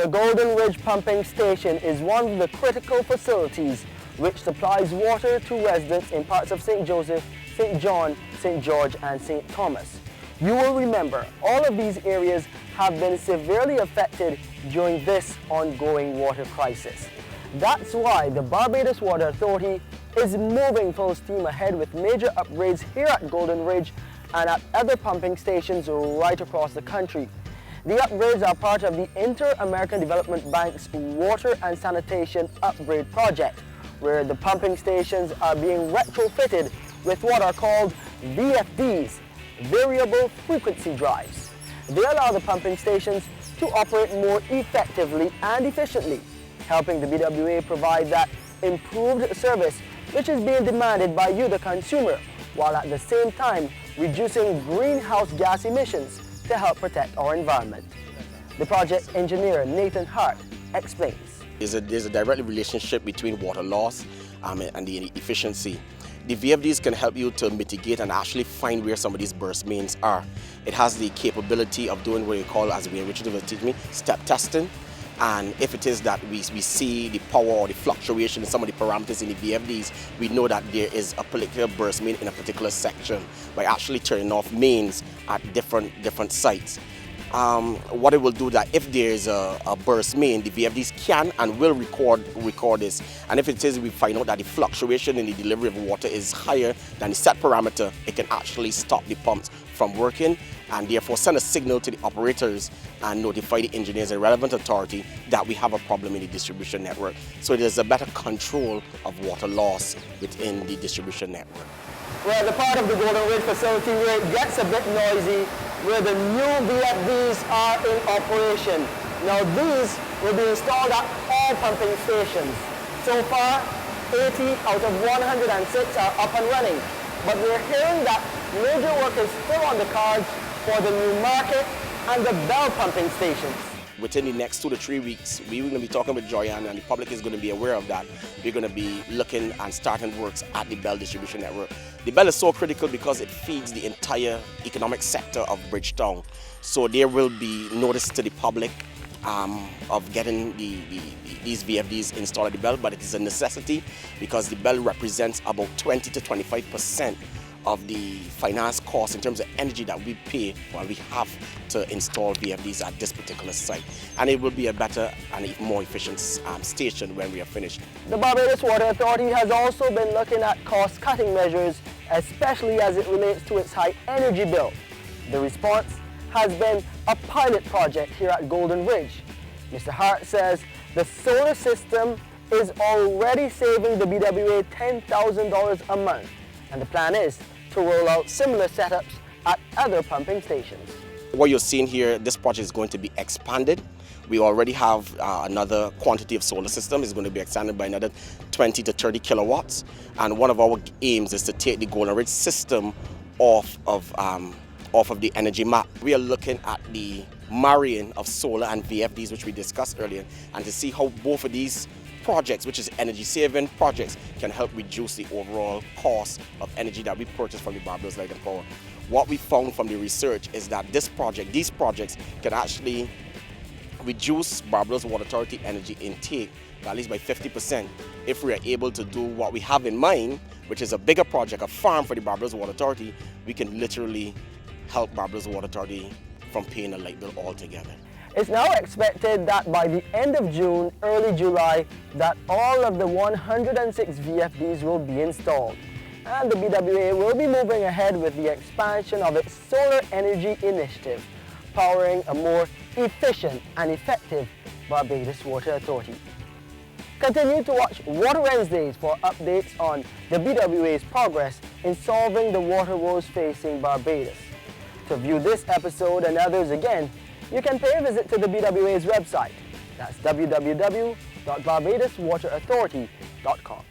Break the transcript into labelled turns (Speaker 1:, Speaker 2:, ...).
Speaker 1: The Golden Ridge Pumping Station is one of the critical facilities which supplies water to residents in parts of St. Joseph, St. John, St. George and St. Thomas. You will remember all of these areas have been severely affected during this ongoing water crisis. That's why the Barbados Water Authority is moving full steam ahead with major upgrades here at Golden Ridge and at other pumping stations right across the country. The upgrades are part of the Inter-American Development Bank's Water and Sanitation Upgrade Project, where the pumping stations are being retrofitted with what are called VFDs, Variable Frequency Drives. They allow the pumping stations to operate more effectively and efficiently, helping the BWA provide that improved service which is being demanded by you, the consumer, while at the same time reducing greenhouse gas emissions to help protect our environment. The project engineer, Nathan Hart, explains.
Speaker 2: There's a direct relationship between water loss and the efficiency. The VFDs can help you to mitigate and actually find where some of these burst mains are. It has the capability of doing what you call, as Richard will teach me, step testing. And if it is that we see the power or the fluctuation in some of the parameters in the VFDs, we know that there is a particular burst main in a particular section by actually turning off mains at different sites. What it will do that if there is a burst main, the VFDs can and will record this. And if it is we find out that the fluctuation in the delivery of water is higher than the set parameter, it can actually stop the pumps from working and therefore send a signal to the operators and notify the engineers and relevant authority that we have a problem in the distribution network. So there's a better control of water loss within the distribution network.
Speaker 1: Well, the part of the Golden Ridge facility where it gets a bit noisy, where the new VFDs are in operation. Now these will be installed at all pumping stations. So far, 80 out of 106 are up and running. But we're hearing that major work is still on the cards for the New Market and the Bell pumping stations.
Speaker 2: Within the next 2 to 3 weeks, we're going to be talking with Joyanne, and the public is going to be aware of that. We're going to be looking and starting works at the Bell distribution network. The Bell is so critical because it feeds the entire economic sector of Bridgetown. So there will be notice to the public of getting these VFDs installed at the Bell, but it is a necessity because the Bell represents about 20 to 25% of the finance cost in terms of energy that we pay while we have to install VFDs at this particular site. And it will be a better and even more efficient station when we are finished.
Speaker 1: The Barbados Water Authority has also been looking at cost-cutting measures, especially as it relates to its high energy bill. The response has been a pilot project here at Golden Ridge. Mr. Hart says the solar system is already saving the BWA $10,000 a month, and the plan is to roll out similar setups at other pumping stations.
Speaker 2: What you're seeing here, this project is going to be expanded. We already have another quantity of solar system. It's going to be expanded by another 20 to 30 kilowatts. And one of our aims is to take the Golden Ridge system off of the energy map. We are looking at the marrying of solar and VFDs, which we discussed earlier, and to see how both of these projects, which is energy-saving projects, can help reduce the overall cost of energy that we purchase from the Barbados Light and Power. What we found from the research is that these projects can actually reduce Barbados Water Authority energy intake at least by 50% if we are able to do what we have in mind, which is a bigger project, a farm for the Barbados Water Authority. We can literally help Barbados Water Authority from paying a light bill altogether.
Speaker 1: It's now expected that by the end of June, early July, that all of the 106 VFDs will be installed. And the BWA will be moving ahead with the expansion of its solar energy initiative, powering a more efficient and effective Barbados Water Authority. Continue to watch Water Wednesdays for updates on the BWA's progress in solving the water woes facing Barbados. To view this episode and others again, you can pay a visit to the BWA's website. That's www.barbadoswaterauthority.com.